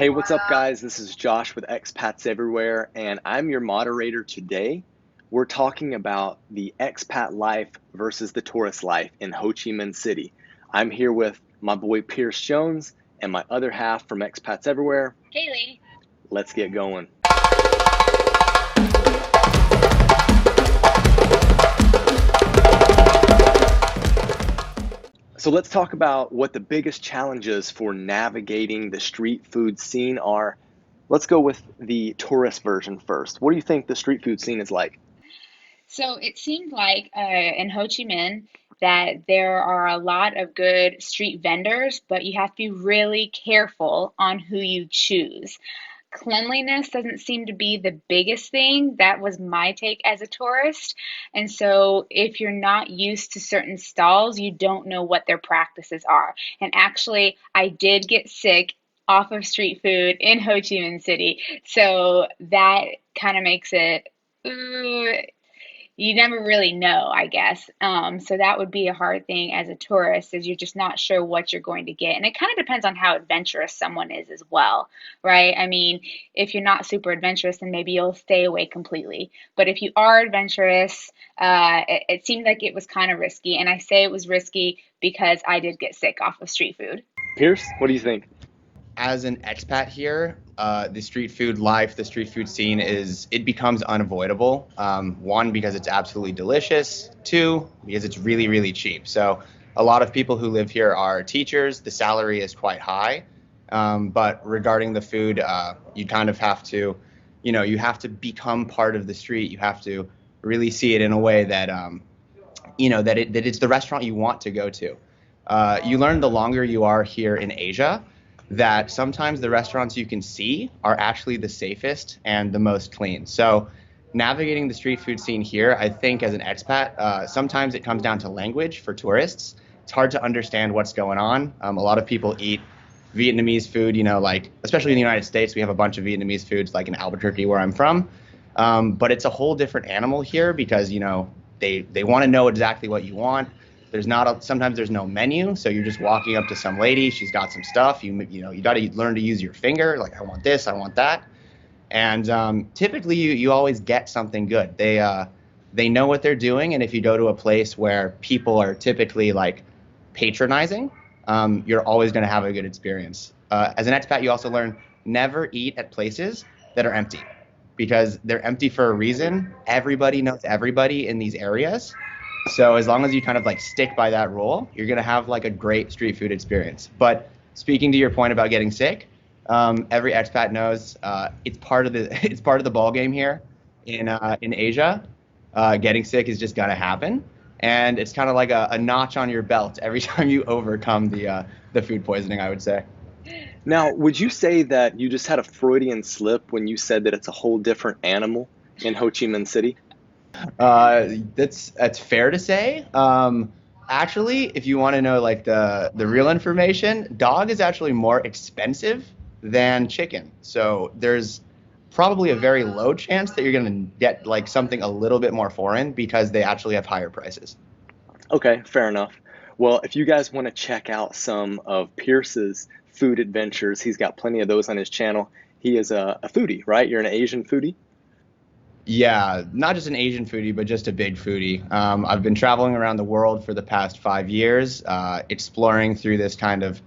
Hey, what's up, guys? This is Josh with Expats Everywhere, and I'm your moderator today. We're talking about the expat life versus the tourist life in Ho Chi Minh City. I'm here with my boy Pierce Jones and my other half from Expats Everywhere. Kalie. Let's get going. So let's talk about what the biggest challenges for navigating the street food scene are. Let's go with the tourist version first. What do you think the street food scene is like? So it seemed like in Ho Chi Minh that there are a lot of good street vendors, but you have to be really careful on who you choose. Cleanliness doesn't seem to be the biggest thing. That was my take as a tourist. And so if you're not used to certain stalls, you don't know what their practices are. And actually, I did get sick off of street food in Ho Chi Minh City. So that kind of makes it. You never really know, I guess. So that would be a hard thing as a tourist, is you're just not sure what you're going to get. And it kind of depends on how adventurous someone is as well, right? I mean, if you're not super adventurous, then maybe you'll stay away completely. But if you are adventurous, it seemed like it was kind of risky. And I say it was risky because I did get sick off of street food. Pierce, what do you think? As an expat here, the street food life, the street food scene it becomes unavoidable. One, because it's absolutely delicious. Two, because it's really, really cheap. So a lot of people who live here are teachers. The salary is quite high. But regarding the food, you kind of have to, you have to become part of the street. You have to really see it in a way that, that it's the restaurant you want to go to. You learn the longer you are here in Asia that sometimes the restaurants you can see are actually the safest and the most clean. So navigating the street food scene here, I think as an expat, sometimes it comes down to language for tourists. It's hard to understand what's going on. A lot of people eat Vietnamese food, like, especially in the United States, we have a bunch of Vietnamese foods, like in Albuquerque, where I'm from. But it's a whole different animal here because, they want to know exactly what you want. Sometimes there's no menu, so you're just walking up to some lady. She's got some stuff. You got to learn to use your finger. Like, I want this, I want that, and typically you always get something good. They know what they're doing, and if you go to a place where people are typically like patronizing, you're always going to have a good experience. As an expat, you also learn never eat at places that are empty, because they're empty for a reason. Everybody knows everybody in these areas. So as long as you kind of like stick by that rule, you're going to have like a great street food experience. But speaking to your point about getting sick, every expat knows it's part of the it's part of the ball game here in Asia. Getting sick is just going to happen, and it's kind of like a notch on your belt every time you overcome the food poisoning, I would say. Now, would you say that you just had a Freudian slip when you said that it's a whole different animal in Ho Chi Minh City? That's fair to say. Actually, if you want to know like the real information, dog is actually more expensive than chicken. So there's probably a very low chance that you're going to get like something a little bit more foreign because they actually have higher prices. Okay, fair enough. Well, if you guys want to check out some of Pierce's food adventures, he's got plenty of those on his channel. He is a foodie, right? You're an Asian foodie? Yeah, not just an Asian foodie, but just a big foodie. I've been traveling around the world for the past 5 years, exploring through this kind of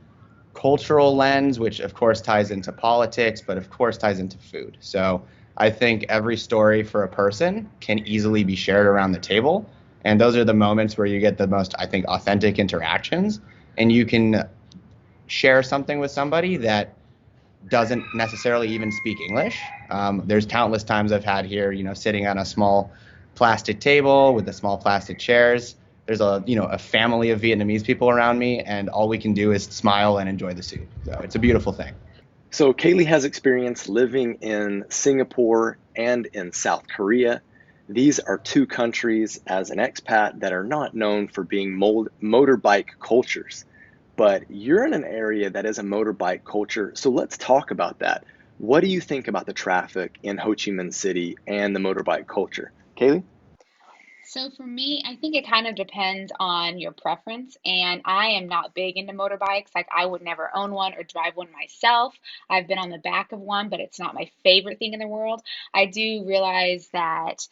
cultural lens, which of course ties into politics, but of course ties into food. So I think every story for a person can easily be shared around the table. And those are the moments where you get the most, I think, authentic interactions. And you can share something with somebody that doesn't necessarily even speak English. There's countless times I've had here, sitting on a small plastic table with the small plastic chairs. There's a family of Vietnamese people around me, and all we can do is smile and enjoy the soup. So it's a beautiful thing. So Kaylee has experience living in Singapore and in South Korea. These are two countries as an expat that are not known for being motorbike cultures. But you're in an area that is a motorbike culture, so let's talk about that. What do you think about the traffic in Ho Chi Minh City and the motorbike culture? Kaylee? So for me, I think it kind of depends on your preference, and I am not big into motorbikes. Like I would never own one or drive one myself. I've been on the back of one, but it's not my favorite thing in the world. I do realize that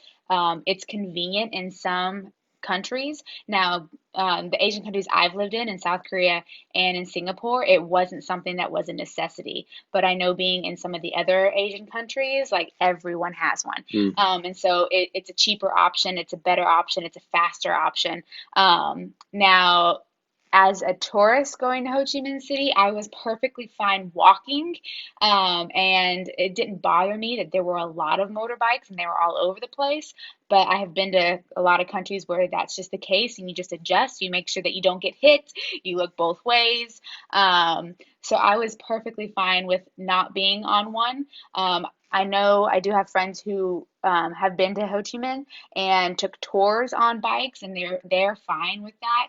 it's convenient in some countries. Now, the Asian countries I've lived in South Korea and in Singapore, it wasn't something that was a necessity. But I know being in some of the other Asian countries, like everyone has one. Mm. And so it's a cheaper option, it's a better option, it's a faster option. Now, as a tourist going to Ho Chi Minh City, I was perfectly fine walking, and it didn't bother me that there were a lot of motorbikes and they were all over the place. But I have been to a lot of countries where that's just the case, and you just adjust. You make sure that you don't get hit. You look both ways. So I was perfectly fine with not being on one. I know I do have friends who have been to Ho Chi Minh and took tours on bikes, and they're fine with that.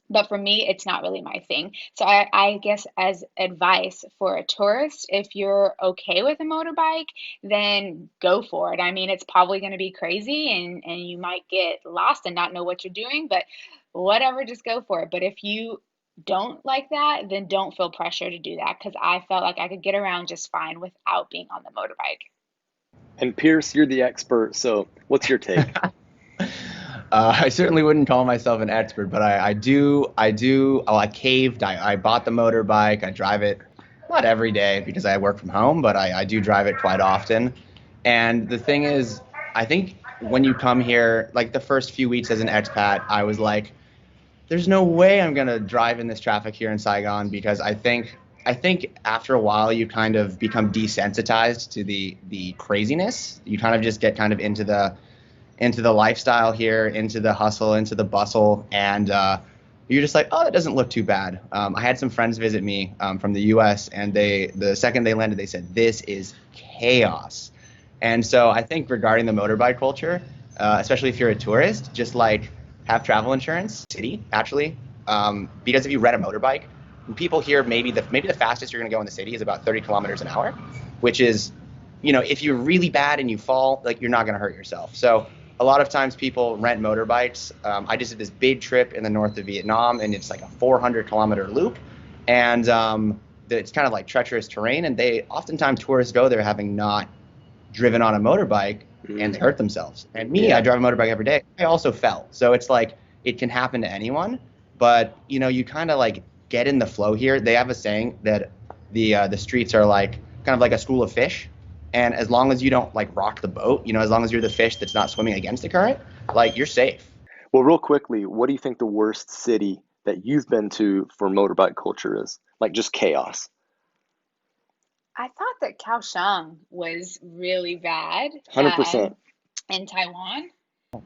But for me, it's not really my thing. So I guess as advice for a tourist, if you're okay with a motorbike, then go for it. I mean, it's probably going to be crazy, and you might get lost and not know what you're doing, but whatever, just go for it. But if you don't like that, then don't feel pressure to do that because I felt like I could get around just fine without being on the motorbike. And Pierce, you're the expert, so what's your take? I certainly wouldn't call myself an expert, but I caved. I bought the motorbike. I drive it not every day because I work from home, but I do drive it quite often. And the thing is, I think when you come here, like the first few weeks as an expat, I was like, there's no way I'm gonna drive in this traffic here in Saigon because I think after a while you kind of become desensitized to the craziness. You kind of just get kind of into the lifestyle here, into the hustle, into the bustle, and you're just like, oh, that doesn't look too bad. I had some friends visit me from the U.S., and the second they landed, they said, this is chaos. And so I think regarding the motorbike culture, especially if you're a tourist, just like have travel insurance, city, actually, because if you rent a motorbike, people here, maybe the fastest you're going to go in the city is about 30 kilometers an hour, which is, if you're really bad and you fall, like you're not going to hurt yourself. So a lot of times people rent motorbikes. I just did this big trip in the north of Vietnam, and it's like a 400-kilometer loop, and it's kind of like treacherous terrain. And oftentimes tourists go there having not driven on a motorbike, and they hurt themselves. And me, Yeah. I drive a motorbike every day. I also fell, so it's like it can happen to anyone. But you kind of like get in the flow here. They have a saying that the streets are like kind of like a school of fish. And as long as you don't like rock the boat, as long as you're the fish that's not swimming against the current, like you're safe. Well, real quickly, what do you think the worst city that you've been to for motorbike culture is? Like just chaos. I thought that Kaohsiung was really bad 100%. in Taiwan.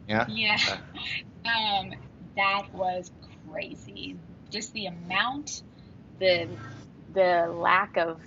Yeah. Yeah, um, that was crazy. Just the amount, the the lack of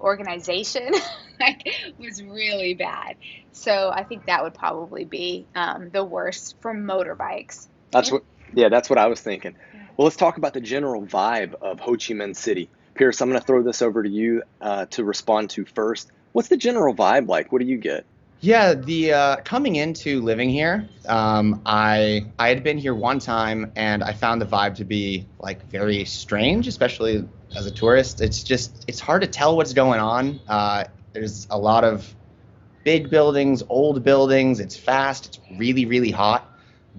organization, like, was really bad. So I think that would probably be the worst for motorbikes. That's And what, yeah, that's what I was thinking. yeah. Well, let's talk about the general vibe of Ho Chi Minh City. Pierce, I'm going to throw this over to you to respond to first. What's the general vibe like? What do you get? Yeah, the coming into living here, I had been here one time and I found the vibe to be like very strange, especially as a tourist. It's hard to tell what's going on. There's a lot of big buildings, old buildings. It's fast. It's really, really hot.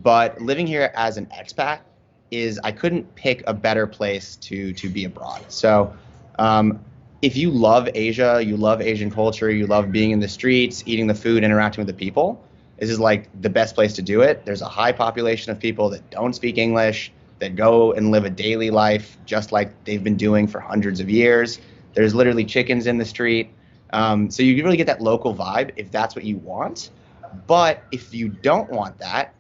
But living here as an expat I couldn't pick a better place to be abroad. So um, if you love Asia, you love Asian culture, you love being in the streets, eating the food, interacting with the people, this is like the best place to do it. There's a high population of people that don't speak English, that go and live a daily life just like they've been doing for hundreds of years. There's literally chickens in the street. So you can really get that local vibe if that's what you want. But if you don't want that,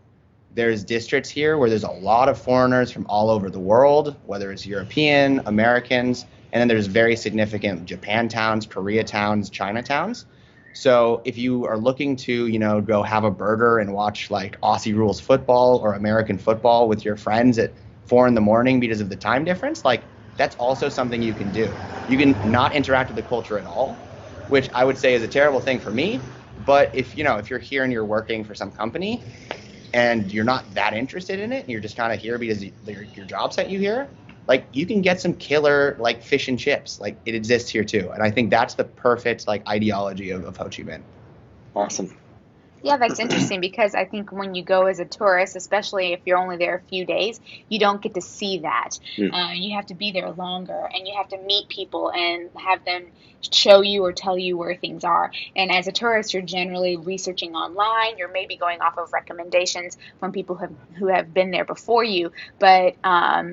there's districts here where there's a lot of foreigners from all over the world, whether it's European, Americans, and then there's very significant Japan towns, Korea towns, China towns. So if you are looking to, go have a burger and watch like Aussie rules football or American football with your friends at 4 in the morning because of the time difference, like that's also something you can do. You can not interact with the culture at all, which I would say is a terrible thing for me. But if you're here and you're working for some company, and you're not that interested in it, and you're just kind of here because your job sent you here, like you can get some killer like fish and chips. Like it exists here too, and I think that's the perfect like ideology of Ho Chi Minh. Awesome. Yeah, that's interesting because I think when you go as a tourist, especially if you're only there a few days, you don't get to see that. Mm. You have to be there longer and you have to meet people and have them show you or tell you where things are. And as a tourist, you're generally researching online. You're maybe going off of recommendations from people who have been there before you, but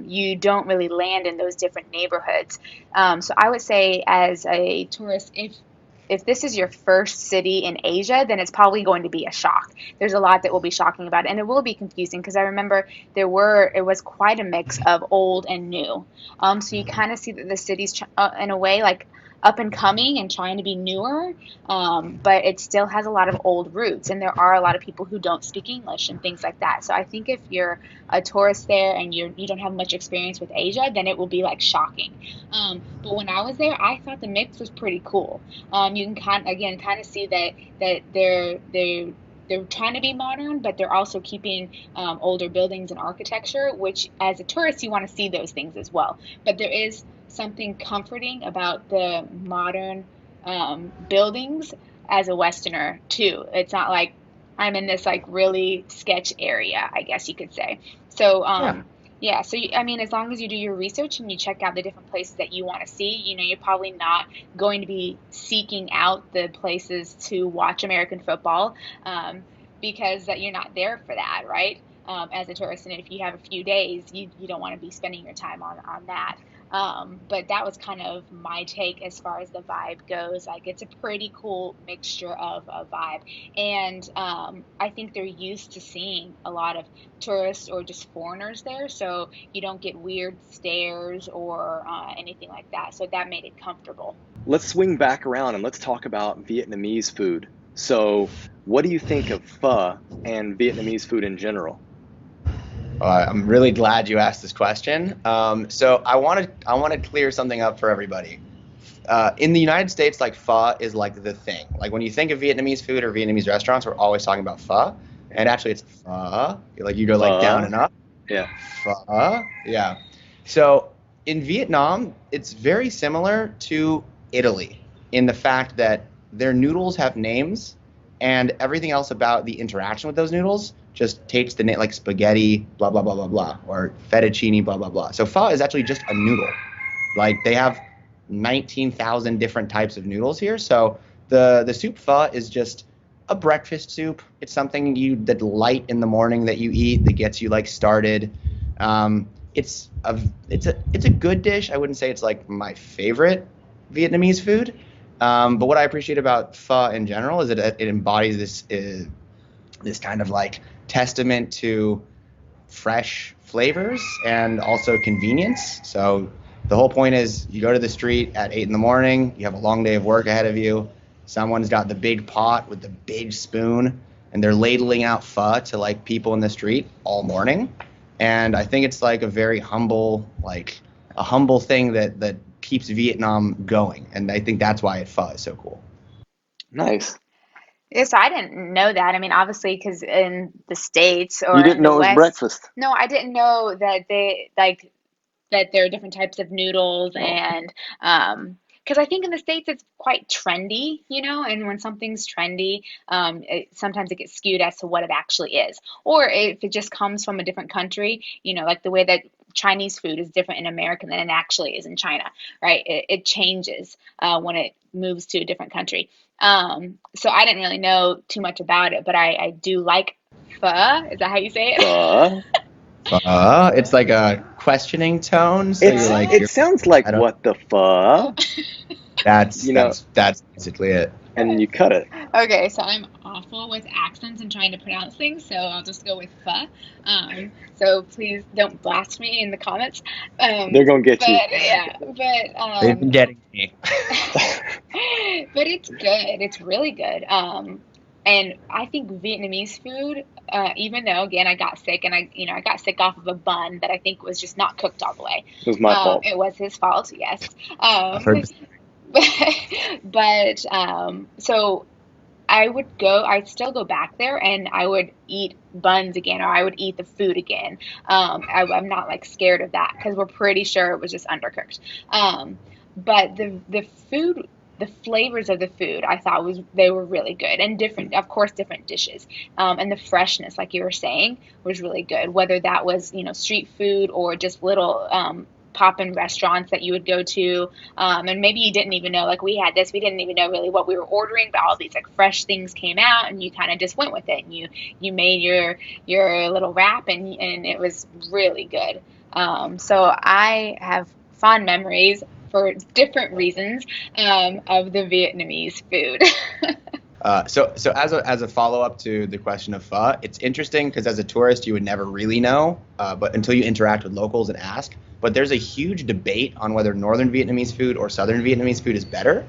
you don't really land in those different neighborhoods. So I would say, as a tourist, if this is your first city in Asia, then it's probably going to be a shock. There's a lot that will be shocking about it, and it will be confusing because I remember it was quite a mix of old and new. So you kind of see that the city's in a way like up and coming and trying to be newer, but it still has a lot of old roots, and there are a lot of people who don't speak English and things like that. So I think if you're a tourist there and you don't have much experience with Asia, then it will be like shocking. But when I was there, I thought the mix was pretty cool. You can kind of see that they're trying to be modern, but they're also keeping older buildings and architecture, which as a tourist you want to see those things as well. But there is something comforting about the modern buildings as a Westerner too. It's not like I'm in this like really sketch area, I guess you could say. So Yeah. yeah, so I mean, as long as you do your research and you check out the different places that you want to see, you're probably not going to be seeking out the places to watch American football, because that you're not there for that, right? As a tourist, and if you have a few days, you don't want to be spending your time on that. But that was kind of my take as far as the vibe goes. Like it's a pretty cool mixture of a vibe, and I think they're used to seeing a lot of tourists or just foreigners there, so you don't get weird stares or anything like that. So that made it comfortable. Let's swing back around and let's talk about Vietnamese food. So, what do you think of pho and Vietnamese food in general? I'm really glad you asked this question. So I want to clear something up for everybody. In the United States, like pho is like the thing. Like when you think of Vietnamese food or Vietnamese restaurants, we're always talking about pho, and actually it's pho. Like you go like down Pho? and up. Yeah. Pho, yeah. So in Vietnam, it's very similar to Italy in the fact that their noodles have names, and everything else about the interaction with those noodles just takes the name, like spaghetti, blah blah blah blah blah, or fettuccine, blah blah blah. So pho is actually just a noodle. Like they have 19,000 different types of noodles here. So the soup pho is just a breakfast soup. It's something that light in the morning that you eat that gets you like started. It's a good dish. I wouldn't say it's like my favorite Vietnamese food. But what I appreciate about pho in general is that it embodies this kind of like testament to fresh flavors and also convenience. So the whole point is you go to the street at 8 in the morning, you have a long day of work ahead of you. Someone's got the big pot with the big spoon and they're ladling out pho to like people in the street all morning. And I think it's like a very humble, like a humble thing that keeps Vietnam going. And I think that's why pho is so cool. Nice. Yes, I didn't know that. I mean, obviously, because in the States You or didn't in the know it was West, breakfast. no, I didn't know that they like that there are different types of noodles Oh, and because I think in the States it's quite trendy, and when something's trendy, sometimes it gets skewed as to what it actually is. Or if it just comes from a different country, like the way that Chinese food is different in America than it actually is in China, right? It changes when it moves to a different country. So I didn't really know too much about it, but I do like pho. Is that how you say it? pho. It's like a questioning tone. So you're It's like, Pho? it sounds like I don't, what the pho, that's, you know, that's, that's basically it. and you cut it. Okay, so I'm awful with accents and trying to pronounce things, so I'll just go with pho. So please don't blast me in the comments. They're gonna get you. But yeah, but They've been getting me. but it's good. It's really good. And I think Vietnamese food, even though again I got sick and I got sick off of a bun that I think was just not cooked all the way. It was my fault. It was his fault, yes. I've heard this. But so I'd still go back there and I would eat buns again, or I would eat the food again. I'm not like scared of that because we're pretty sure it was just undercooked. Um, but the food, the flavors of the food, I thought they were really good and different, of course, different dishes. And the freshness, like you were saying, was really good. Whether that was, street food or just little pop-in restaurants that you would go to, and maybe you didn't even know, like we had this, we didn't even know really what we were ordering, but all these like fresh things came out, and you kind of just went with it, and you made your little wrap, and it was really good. So I have fond memories for different reasons of the Vietnamese food. So as a follow up to the question of pho, it's interesting because as a tourist you would never really know, but until you interact with locals and ask. But there's a huge debate on whether northern Vietnamese food or southern Vietnamese food is better.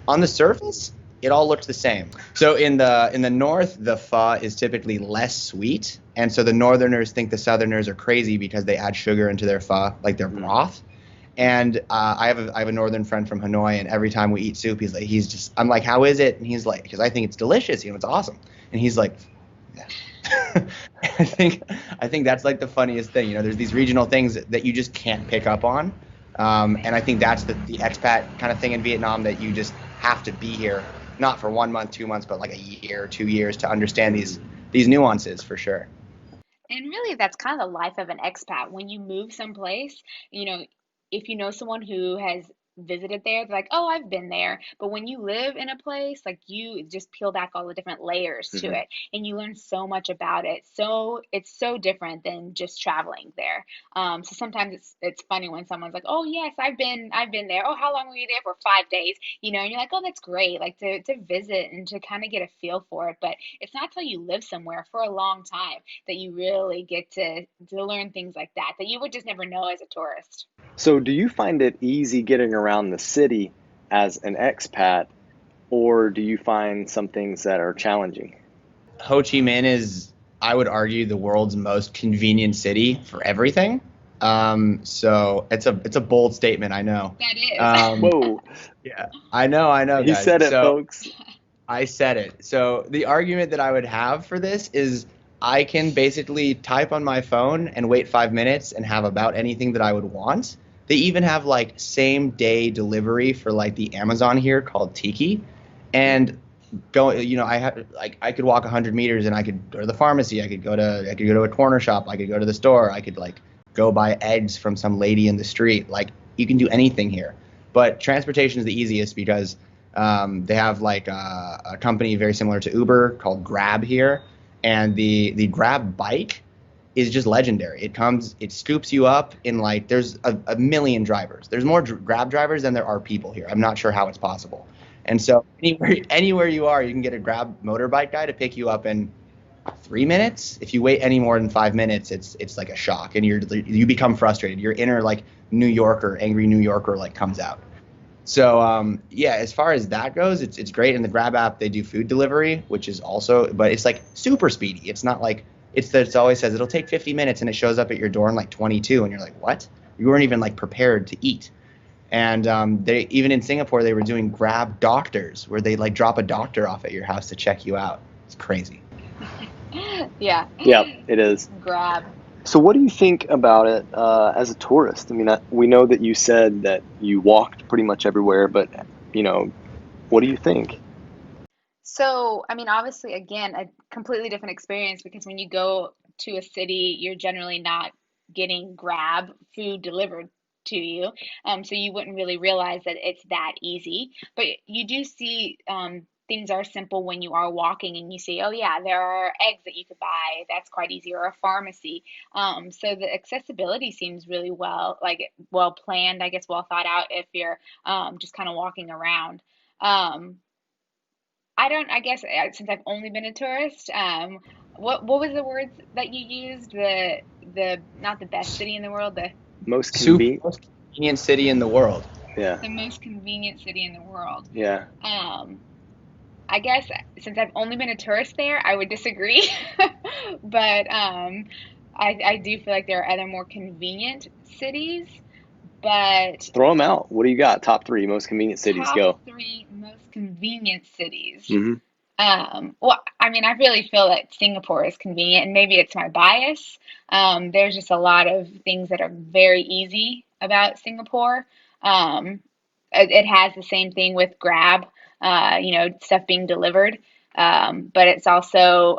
On the surface, it all looks the same. So in the north, the pho is typically less sweet, and so the northerners think the southerners are crazy because they add sugar into their pho, like their broth. And I have a northern friend from Hanoi, and every time we eat soup, I'm like, how is it? And he's like, because I think it's delicious, it's awesome. And he's like, yeah. I think that's like the funniest thing. There's these regional things that you just can't pick up on, and I think that's the expat kind of thing in Vietnam, that you just have to be here, not for 1 month, 2 months, but like a year, 2 years to understand these nuances for sure. And really, that's kind of the life of an expat. When you move someplace, you know, if you know someone who has visited there, they're like, oh, I've been there. But when you live in a place, like you just peel back all the different layers to Hmm. it, and you learn so much about it. So it's so different than just traveling there. So sometimes it's funny when someone's like, oh yes, I've been there. Oh, how long were you there for? 5 days, and you're like, oh, that's great, like to visit and to kind of get a feel for it. But it's not till you live somewhere for a long time that you really get to learn things like that you would just never know as a tourist. So, do you find it easy getting around the city as an expat, or do you find some things that are challenging? Ho Chi Minh is, I would argue, the world's most convenient city for everything. So it's a bold statement, I know. That is. Um, Whoa, yeah, I know, he guys. said it, So folks. I said it. So the argument that I would have for this is I can basically type on my phone and wait 5 minutes and have about anything that I would want. They even have like same day delivery for like the Amazon here called Tiki. And I could walk 100 meters and I could go to the pharmacy. I could go to a corner shop. I could go to the store. I could like go buy eggs from some lady in the street. Like you can do anything here. But transportation is the easiest because they have like a company very similar to Uber called Grab here, and the Grab bike is just legendary. It scoops you up in like there's a million drivers. There's more Grab drivers than there are people here. I'm not sure how it's possible. And so anywhere you are, you can get a Grab motorbike guy to pick you up in 3 minutes. If you wait any more than 5 minutes, it's like a shock, and you become frustrated. Your inner like New Yorker, angry New Yorker, like comes out. So yeah, as far as that goes, it's great. In the Grab app, they do food delivery, which is also, but it's like super speedy. It's not like it always says it'll take 50 minutes and it shows up at your door in like 22, and you're like, what? You weren't even like prepared to eat. And they even in Singapore they were doing Grab doctors, where they like drop a doctor off at your house to check you out. It's crazy. Yeah. Yep, it is. Grab. So, what do you think about it as a tourist? I mean, we know that you said that you walked pretty much everywhere, but you know, what do you think? So, I mean, obviously, again, a completely different experience because when you go to a city, you're generally not getting Grab food delivered to you. So you wouldn't really realize that it's that easy. But you do see things are simple when you are walking and you see, oh, yeah, there are eggs that you could buy. That's quite easy, or a pharmacy. So the accessibility seems really well planned, I guess, well thought out if you're just kind of walking around. Um, I don't, I guess, since I've only been a tourist, what was the words that you used? The not the best city in the world, Most Super convenient? most convenient city in the world. Yeah, the most convenient city in the world. yeah. Um, I guess since I've only been a tourist there, I would disagree. But I do feel like there are other more convenient cities, but Throw them out. What do you got? Top three most convenient cities. top Go. three most convenient cities. Hmm. Well, I mean, I really feel that Singapore is convenient, and maybe it's my bias. There's just a lot of things that are very easy about Singapore. Um, it has the same thing with Grab, stuff being delivered. But it's also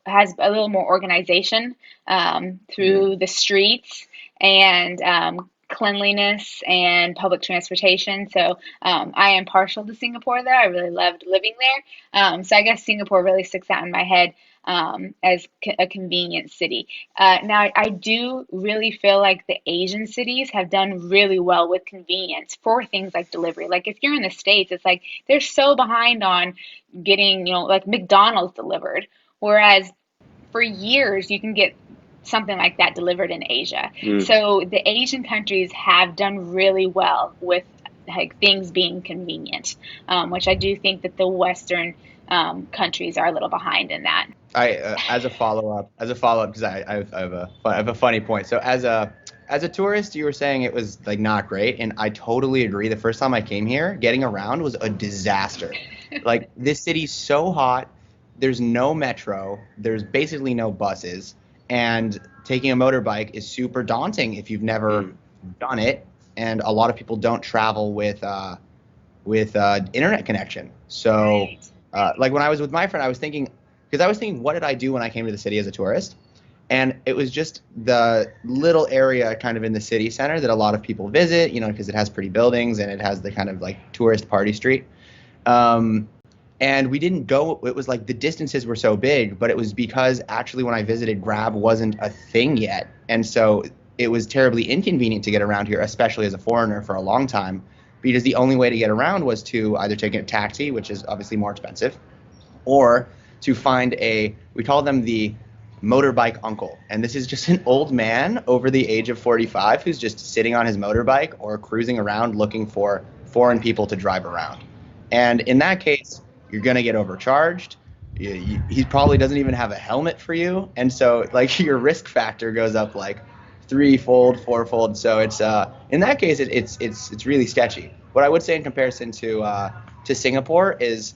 has a little more organization Mm, through the streets and cleanliness and public transportation. So I am partial to Singapore, though. I really loved living there. So I guess Singapore really sticks out in my head as a convenient city. Now, I do really feel like the Asian cities have done really well with convenience for things like delivery. Like if you're in the States, it's like they're so behind on getting, like McDonald's delivered. Whereas for years you can get something like that delivered in Asia. mm. So the Asian countries have done really well with like things being convenient, which I do think that the Western countries are a little behind in that. I as a follow up, because I have a funny point. So as a tourist, you were saying it was like not great, and I totally agree. The first time I came here, getting around was a disaster. Like this city's so hot. There's no metro. There's basically no buses, and taking a motorbike is super daunting if you've never Mm. done it. And a lot of people don't travel with internet connection. So, Right. like when I was with my friend, I was thinking, because I was thinking, what did I do when I came to the city as a tourist? And it was just the little area kind of in the city center that a lot of people visit, because it has pretty buildings and it has the kind of like tourist party street. Um, and we didn't go, it was like the distances were so big, but it was because actually when I visited, Grab wasn't a thing yet. And so it was terribly inconvenient to get around here, especially as a foreigner for a long time, because the only way to get around was to either take a taxi, which is obviously more expensive, or to find we call them the motorbike uncle. And this is just an old man over the age of 45 who's just sitting on his motorbike or cruising around looking for foreign people to drive around. And in that case, you're going to get overcharged. He probably doesn't even have a helmet for you. And so like your risk factor goes up like threefold, fourfold. So it's in that case, it's really sketchy. What I would say in comparison to Singapore is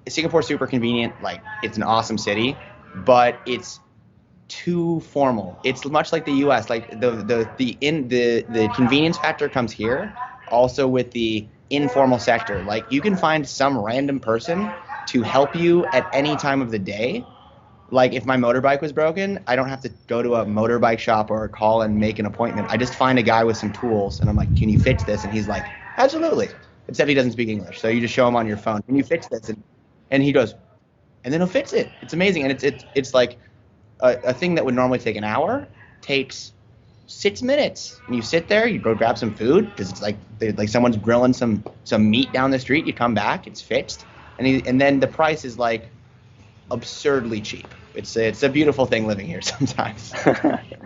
Singapore's super convenient. Like it's an awesome city, but it's too formal. It's much like the U.S. Like the convenience factor comes here, also with the informal sector. Like you can find some random person to help you at any time of the day. Like if my motorbike was broken, I don't have to go to a motorbike shop or call and make an appointment. I just find a guy with some tools and I'm like, can you fix this? And he's like, absolutely. Except he doesn't speak English. So you just show him on your phone, can you fix this? And he goes, and then he'll fix it. It's amazing. And it's like a thing that would normally take an hour takes 6 minutes. And you sit there, you go grab some food because it's like someone's grilling some meat down the street. You come back, it's fixed. And then the price is like absurdly cheap. It's a beautiful thing living here sometimes.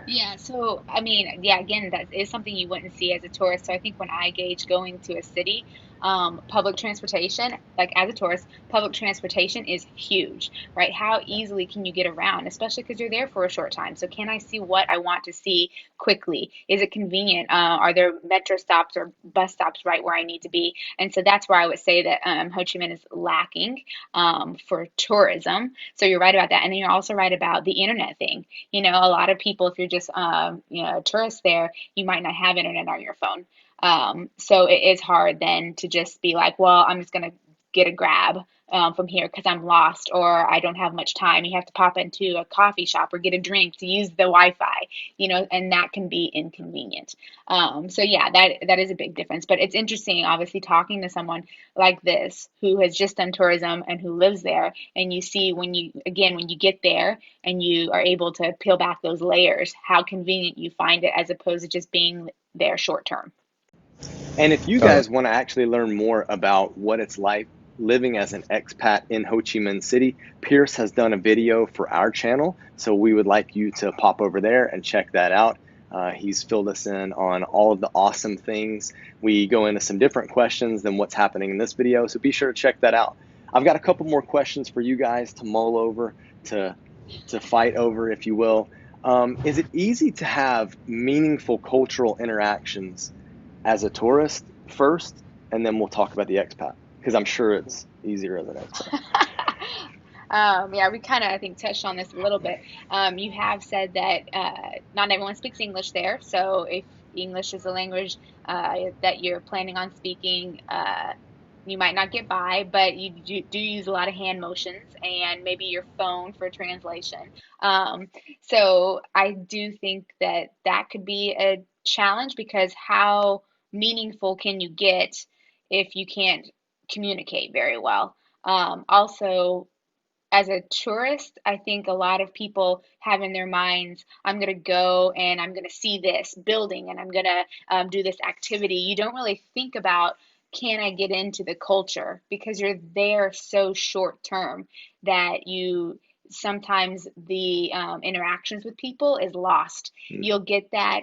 Yeah, so I mean, yeah, again, that is something you wouldn't see as a tourist. So I think when I gauge going to a city, public transportation, like as a tourist, public transportation is huge, right? How easily can you get around, especially because you're there for a short time? So can I see what I want to see quickly? Is it convenient? Are there metro stops or bus stops right where I need to be? And so that's where I would say that Ho Chi Minh is lacking for tourism. So you're right about that. And then you're also right about the internet thing. A lot of people, if you're just a tourist there, you might not have internet on your phone. So it is hard then to just be like, well, I'm just gonna get a grab from here because I'm lost or I don't have much time. You have to pop into a coffee shop or get a drink to use the Wi-Fi, and that can be inconvenient. So yeah, that is a big difference. But it's interesting, obviously, talking to someone like this who has just done tourism and who lives there, and you see when you get there and you are able to peel back those layers, how convenient you find it as opposed to just being there short term. And if you Totally. guys want to actually learn more about what it's like living as an expat in Ho Chi Minh City, Pierce has done a video for our channel. So we would like you to pop over there and check that out. He's filled us in on all of the awesome things. We go into some different questions than what's happening in this video. So be sure to check that out. I've got a couple more questions for you guys to mull over, to, to fight over, if you will. Is it easy to have meaningful cultural interactions as a tourist first, and then we'll talk about the expat because I'm sure it's easier as an expat. Yeah, we kind of, I think, touched on this a little bit. You have said that not everyone speaks English there. So if English is a language that you're planning on speaking, you might not get by, but you do use a lot of hand motions and maybe your phone for translation. Um, so I do think that that could be a challenge because how meaningful can you get if you can't communicate very well? Also, as a tourist, I think a lot of people have in their minds, I'm going to go and I'm going to see this building and I'm going to do this activity. You don't really think about, can I get into the culture? Because you're there so short term that you sometimes the interactions with people is lost. Mm. You'll get that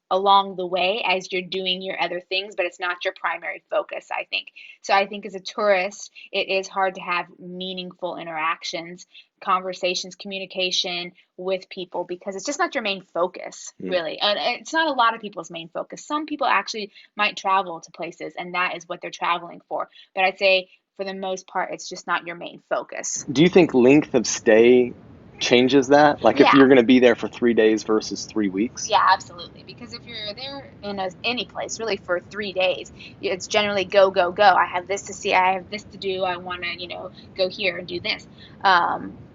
along the way as you're doing your other things, but it's not your primary focus, I think. So I think as a tourist, it is hard to have meaningful interactions, conversations, communication with people because it's just not your main focus, Mm. really. And it's not a lot of people's main focus. Some people actually might travel to places and that is what they're traveling for. But I'd say for the most part, it's just not your main focus. Do you think length of stay changes that? Like if Yeah, you're going to be there for 3 days versus 3 weeks? yeah, absolutely. Because if you're there in any place, really for 3 days, it's generally go, go, go. I have this to see. I have this to do. I want to, go here and do this.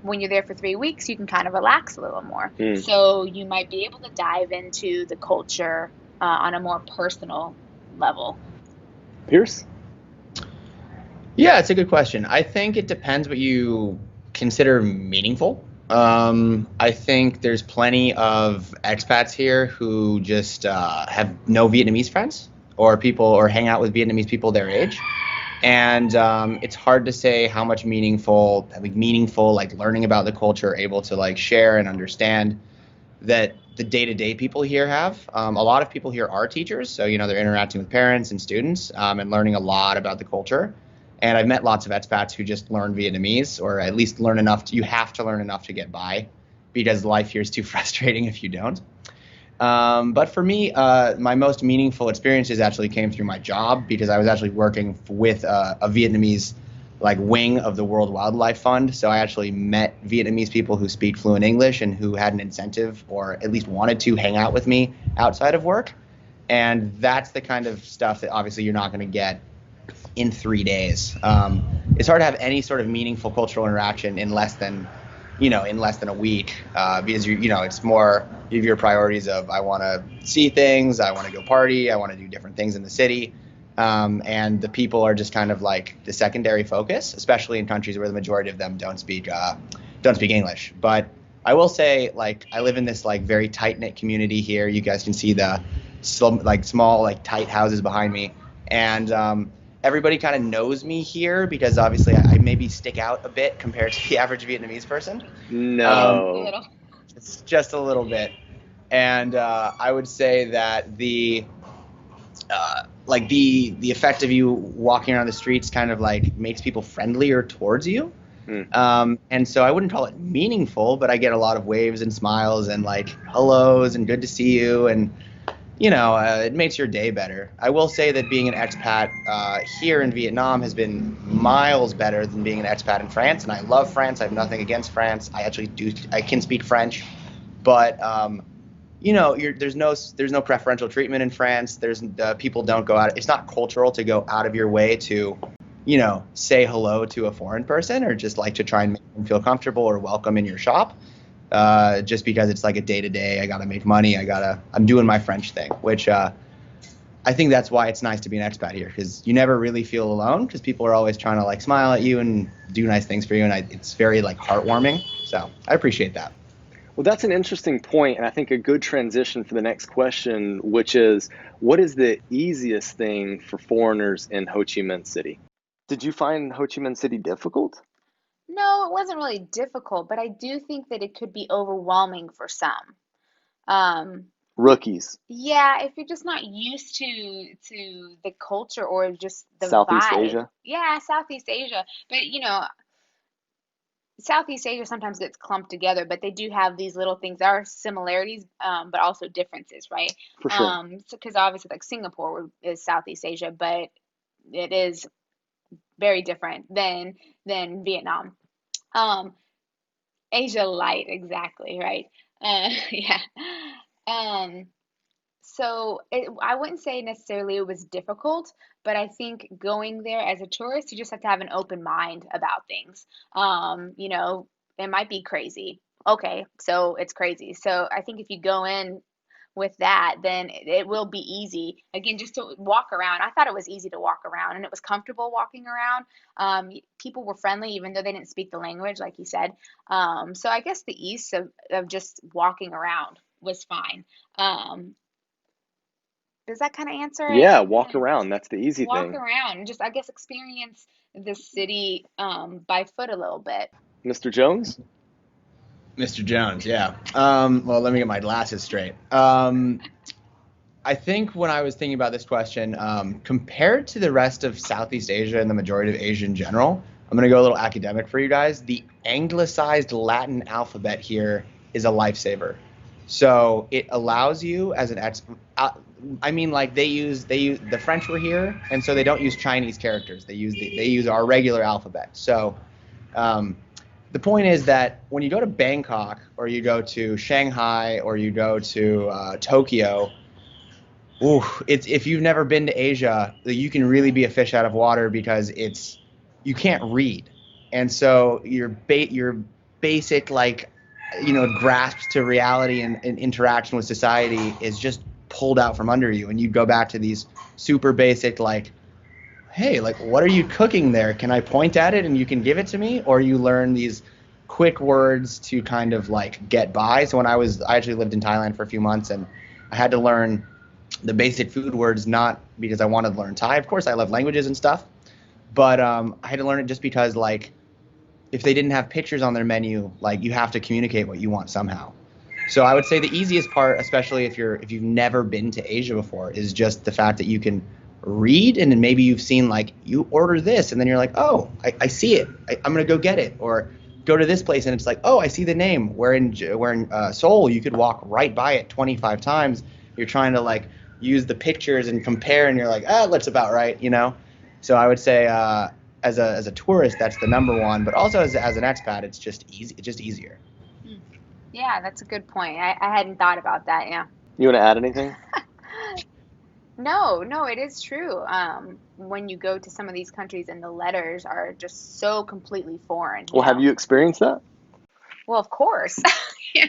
When you're there for 3 weeks, you can kind of relax a little more. Mm. So you might be able to dive into the culture on a more personal level. Pierce? Yeah, it's a good question. I think it depends what you consider meaningful. I think there's plenty of expats here who just have no Vietnamese friends or people or hang out with Vietnamese people their age. And it's hard to say how much meaningful, like learning about the culture, able to like share and understand that the day-to-day people here have. A lot of people here are teachers, so they're interacting with parents and students and learning a lot about the culture. And I've met lots of expats who just learn Vietnamese, or at least learn enough. You have to learn enough to get by, because life here is too frustrating if you don't. But for me, my most meaningful experiences actually came through my job, because I was actually working with a Vietnamese like wing of the World Wildlife Fund. So I actually met Vietnamese people who speak fluent English and who had an incentive, or at least wanted to hang out with me outside of work. And that's the kind of stuff that obviously you're not going to get in 3 days. It's hard to have any sort of meaningful cultural interaction in less than a week, because it's more of your priorities of, I want to see things, I want to go party, I want to do different things in the city, and the people are just kind of like the secondary focus, especially in countries where the majority of them don't speak English. But I will say, like, I live in this like very tight knit community here. You guys can see the small like tight houses behind me, and everybody kind of knows me here, because obviously I maybe stick out a bit compared to the average Vietnamese person. A No. little. It's just a little bit. And I would say that the effect of you walking around the streets kind of like makes people friendlier towards you. Mm. And so I wouldn't call it meaningful, but I get a lot of waves and smiles and like hellos and good to see you, and it makes your day better. I will say that being an expat here in Vietnam has been miles better than being an expat in France, and I love France. I have nothing against France. I can speak French, but there's no preferential treatment in France. There's people don't go out. It's not cultural to go out of your way to, say hello to a foreign person, or just like to try and make them feel comfortable or welcome in your shop. Just because it's like a day to day, I gotta make money. I'm doing my French thing, which I think that's why it's nice to be an expat here, because you never really feel alone, because people are always trying to like smile at you and do nice things for you, and it's very like heartwarming. So I appreciate that. Well, that's an interesting point, and I think a good transition for the next question, which is, what is the easiest thing for foreigners in Ho Chi Minh City? Did you find Ho Chi Minh City difficult? No, it wasn't really difficult, but I do think that it could be overwhelming for some. Um, Rookies, yeah, if you're just not used to the culture or just the Southeast vibe. Asia? Yeah, Southeast Asia. But Southeast Asia sometimes gets clumped together, but they do have these little things. There are similarities, but also differences, right? For sure. So because obviously like Singapore is Southeast Asia, but it is very different than Vietnam. Um, Asia light, exactly, right? Yeah. Um, I wouldn't say necessarily it was difficult, but I think going there as a tourist, you just have to have an open mind about things. It might be crazy. Okay, so it's crazy. So I think if you go in with that, then it will be easy. Again, just to walk around. I thought it was easy to walk around and it was comfortable walking around. People were friendly, even though they didn't speak the language, like you said. So I guess the ease of just walking around was fine. Um, does that kind of answer it? Yeah, walk around. That's the easy Walk thing. around and just, I guess, experience the city by foot a little bit. Mr. Jones? Mr. Jones, yeah. Well, let me get my glasses straight. I think when I was thinking about this question, compared to the rest of Southeast Asia and the majority of Asia in general, I'm going to go a little academic for you guys. The anglicized Latin alphabet here is a lifesaver. So it allows you as an I mean, like they use the French were here, and so they don't use Chinese characters. They use our regular alphabet. So um, the point is that when you go to Bangkok or you go to Shanghai or you go to Tokyo, ooh, it's if you've never been to Asia, you can really be a fish out of water because you can't read, and so your basic like grasp to reality and interaction with society is just pulled out from under you, and you go back to these super basic like, hey, like what are you cooking there? Can I point at it and you can give it to me? Or you learn these quick words to kind of like get by. So I actually lived in Thailand for a few months and I had to learn the basic food words, not because I wanted to learn Thai. Of course, I love languages and stuff, but I had to learn it just because, like, if they didn't have pictures on their menu, like, you have to communicate what you want somehow. So I would say the easiest part, especially if you've never been to Asia before, is just the fact that you can read and then maybe you've seen like you order this and then you're like, oh, I see it. I'm gonna go get it. Or go to this place and it's like, oh, I see the name. Where in Seoul you could walk right by it 25 times. You're trying to like use the pictures and compare and you're like, that's about right. So I would say as a tourist that's the number one, but also as an expat it's just easy. It's just easier. Hmm. Yeah, that's a good point. I hadn't thought about that. Yeah. You want to add anything? No, no, it is true. When you go to some of these countries and the letters are just so completely foreign, Well, have you experienced that? Well, of course. Yeah.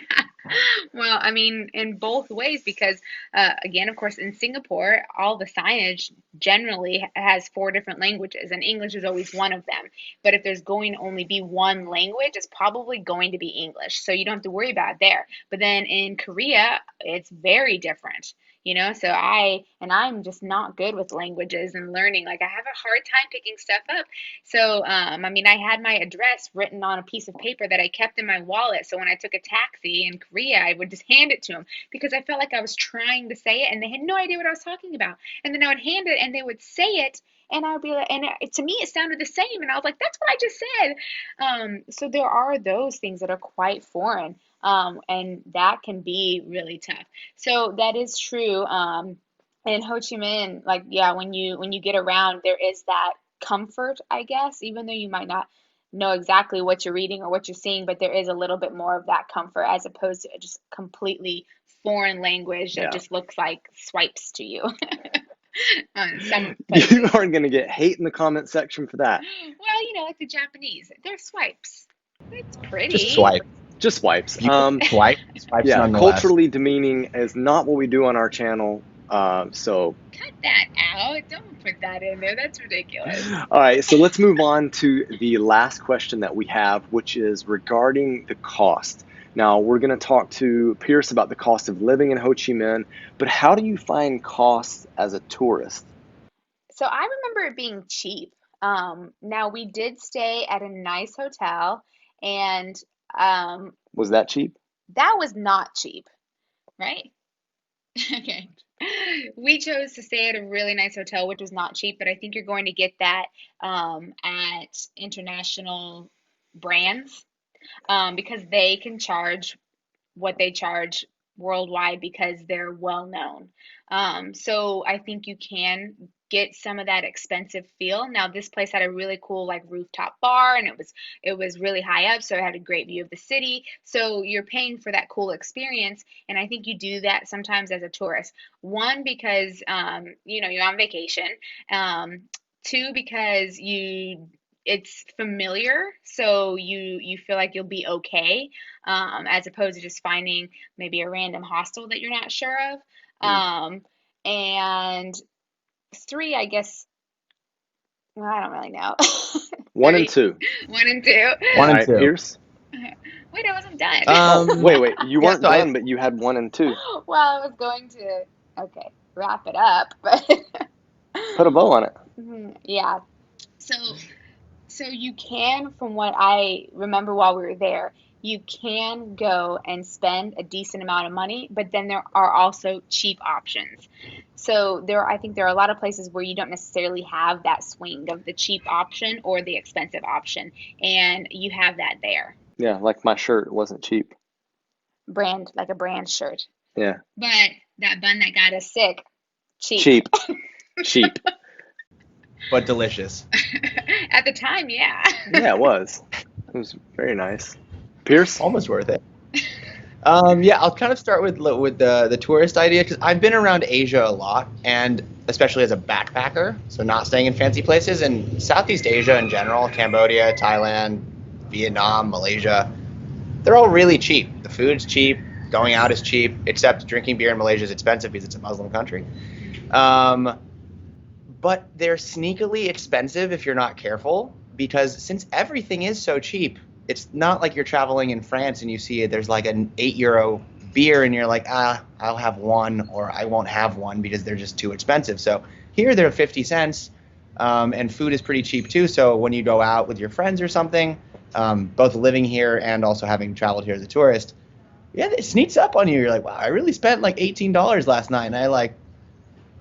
Well, I mean, in both ways, because again, of course, in Singapore, all the signage generally has four different languages, and English is always one of them. But if there's going to only be one language, it's probably going to be English. So you don't have to worry about it there. But then in Korea, it's very different. I'm just not good with languages and learning. Like, I have a hard time picking stuff up. So, I mean, I had my address written on a piece of paper that I kept in my wallet. So when I took a taxi in Korea, I would just hand it to them because I felt like I was trying to say it and they had no idea what I was talking about. And then I would hand it and they would say it and I would be like, to me, it sounded the same. And I was like, that's what I just said. So there are those things that are quite foreign. And that can be really tough. So that is true. In Ho Chi Minh, like, yeah, when you get around, there is that comfort, I guess, even though you might not know exactly what you're reading or what you're seeing, but there is a little bit more of that comfort as opposed to just completely foreign language that Yeah. just looks like swipes to you in some You places. are going to get hate in the comment section for that. Well, like the Japanese, they're swipes. It's Just pretty. swipe. Just wipes. Beautiful swipes Yeah, nonetheless. culturally demeaning is not what we do on our channel. So, Cut that out. Don't put that in there. That's ridiculous. all right, so let's move on to the last question that we have, which is regarding the cost. Now, we're going to talk to Pierce about the cost of living in Ho Chi Minh, but how do you find costs as a tourist? So I remember it being cheap. Now we did stay at a nice hotel, and um, Was that cheap? that was not cheap, right? Okay. We chose to stay at a really nice hotel, which was not cheap, but I think you're going to get that at international brands because they can charge what they charge worldwide because they're well known. So I think you can get some of that expensive feel. Now, this place had a really cool like rooftop bar, and it was really high up, so it had a great view of the city. So you're paying for that cool experience, and I think you do that sometimes as a tourist. One, because you're on vacation. Two, because it's familiar, so you feel like you'll be okay, as opposed to just finding maybe a random hostel that you're not sure of. Mm. And three, I guess, well, I don't really know. One and Three, two. one and two. One All and right, two. Pierce. Wait, I wasn't done. Oh, wait. You Yeah, weren't so I done, but you had one and two. Well, I was going to, okay, wrap it up, but Put a bow on it. yeah. So So you can, from what I remember while we were there, you can go and spend a decent amount of money, but then there are also cheap options. So I think there are a lot of places where you don't necessarily have that swing of the cheap option or the expensive option, and you have that there. Yeah, like my shirt wasn't cheap. Brand, like a brand shirt. Yeah, But that bun that got us sick, cheap. cheap, cheap. but delicious. At the time, yeah. Yeah, it was. It was very nice. Pierce? Almost worth it. Yeah, I'll kind of start with the tourist idea because I've been around Asia a lot, and especially as a backpacker, so not staying in fancy places. And Southeast Asia in general, Cambodia, Thailand, Vietnam, Malaysia, they're all really cheap. The food's cheap, going out is cheap, except drinking beer in Malaysia is expensive because it's a Muslim country. But they're sneakily expensive if you're not careful, because since everything is so cheap, it's not like you're traveling in France and you see it, there's like an €8 beer and you're like, I'll have one, or I won't have one because they're just too expensive. So here they're 50 cents, and food is pretty cheap too. So when you go out with your friends or something, both living here and also having traveled here as a tourist, yeah, it sneaks up on you. You're like, wow, I really spent like $18 last night. And I like,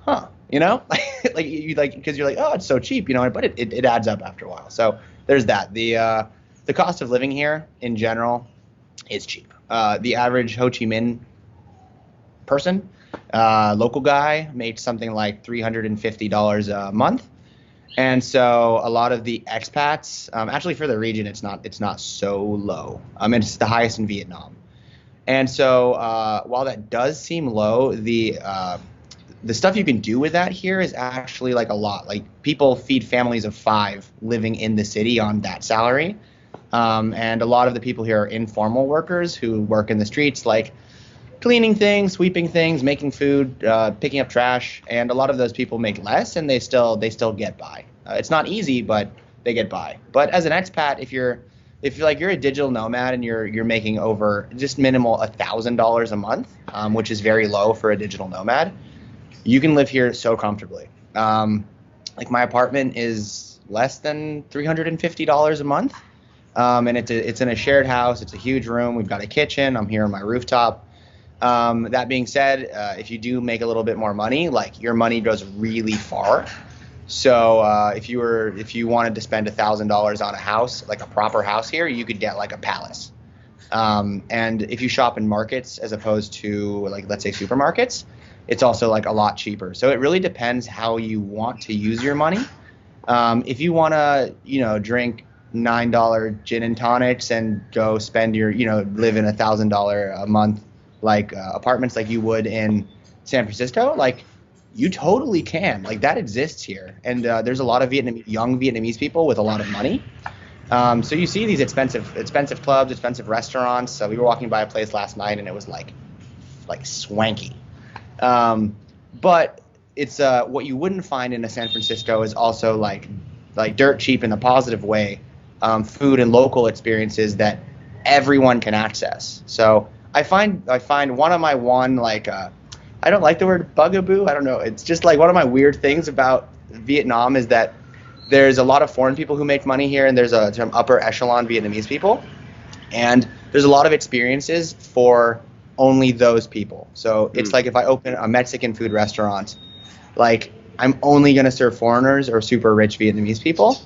huh, like you like, because you're like, oh, it's so cheap, but it adds up after a while. So there's that. The cost of living here in general is cheap. The average Ho Chi Minh person, local guy, makes something like $350 a month. And so a lot of the expats, actually for the region, it's not so low. It's the highest in Vietnam. And so while that does seem low, the stuff you can do with that here is actually like a lot. Like people feed families of 5 living in the city on that salary. And a lot of the people here are informal workers who work in the streets, like cleaning things, sweeping things, making food, picking up trash. And a lot of those people make less, and they still get by. It's not easy, but they get by. But as an expat, if you're a digital nomad and you're making over just minimal $1,000 a month, which is very low for a digital nomad, you can live here so comfortably. Like my apartment is less than $350 a month. And it's in a shared house. It's a huge room. We've got a kitchen. I'm here on my rooftop. That being said, if you do make a little bit more money, like your money goes really far. So if you wanted to spend $1,000 on a house, like a proper house here, you could get like a palace. And if you shop in markets as opposed to like, let's say supermarkets, it's also like a lot cheaper. So it really depends how you want to use your money. If you want to, drink $9 gin and tonics and go spend live in $1,000 a month, like apartments like you would in San Francisco, like you totally can. Like that exists here. And there's a lot of young Vietnamese people with a lot of money. So you see these expensive clubs, expensive restaurants. So we were walking by a place last night and it was like swanky. But it's what you wouldn't find in a San Francisco is also like dirt cheap in a positive way, food and local experiences that everyone can access. So I find one of my I don't like the word bugaboo. I don't know. It's just like one of my weird things about Vietnam is that there's a lot of foreign people who make money here, and there's some upper echelon Vietnamese people, and there's a lot of experiences for only those people. So it's like if I open a Mexican food restaurant, like I'm only going to serve foreigners or super rich Vietnamese people.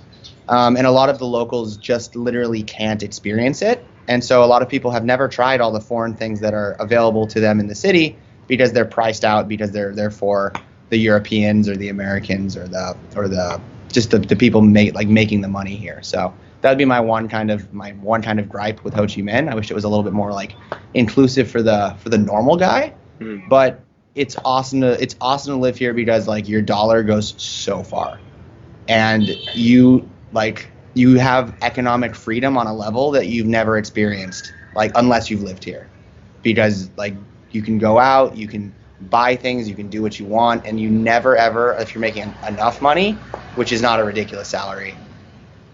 And a lot of the locals just literally can't experience it. And so a lot of people have never tried all the foreign things that are available to them in the city because they're priced out, because they're for the Europeans or the Americans or the just the people making the money here. So that'd be my one kind of gripe with Ho Chi Minh. I wish it was a little bit more like inclusive for the normal guy. But it's awesome to live here because like your dollar goes so far, and you have economic freedom on a level that you've never experienced, like unless you've lived here, because like you can go out, you can buy things, you can do what you want, and you never ever, if you're making enough money, which is not a ridiculous salary,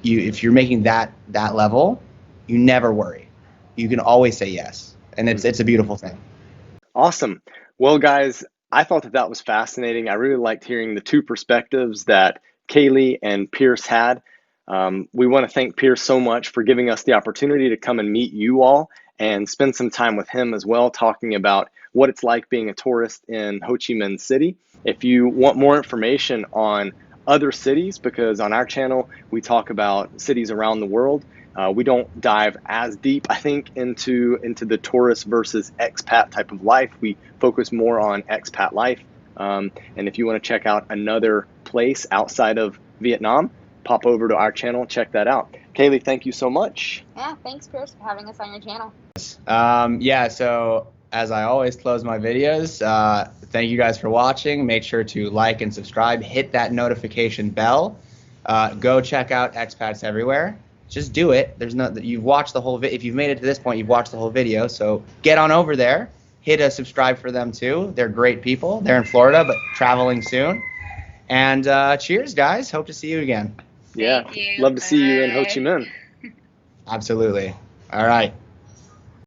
if you're making that level, you never worry. You can always say yes, and it's a beautiful thing. Awesome. Well, guys, I thought that was fascinating. I really liked hearing the two perspectives that Kalie and Pierce had. We want to thank Pierce so much for giving us the opportunity to come and meet you all and spend some time with him as well, talking about what it's like being a tourist in Ho Chi Minh City. If you want more information on other cities, because on our channel, we talk about cities around the world, we don't dive as deep, I think, into the tourist versus expat type of life. We focus more on expat life. And if you want to check out another place outside of Vietnam, pop over to our channel, check that out. Kalie, thank you so much. Yeah, thanks, Pierce, for having us on your channel. Yeah, so as I always close my videos, thank you guys for watching. Make sure to like and subscribe, hit that notification bell. Go check out Expats Everywhere. Just do it. You've watched the whole video. If you've made it to this point, you've watched the whole video. So get on over there, hit a subscribe for them too. They're great people. They're in Florida, but traveling soon. And cheers, guys. Hope to see you again. Yeah, love to see you in Ho Chi Minh. Absolutely. All right.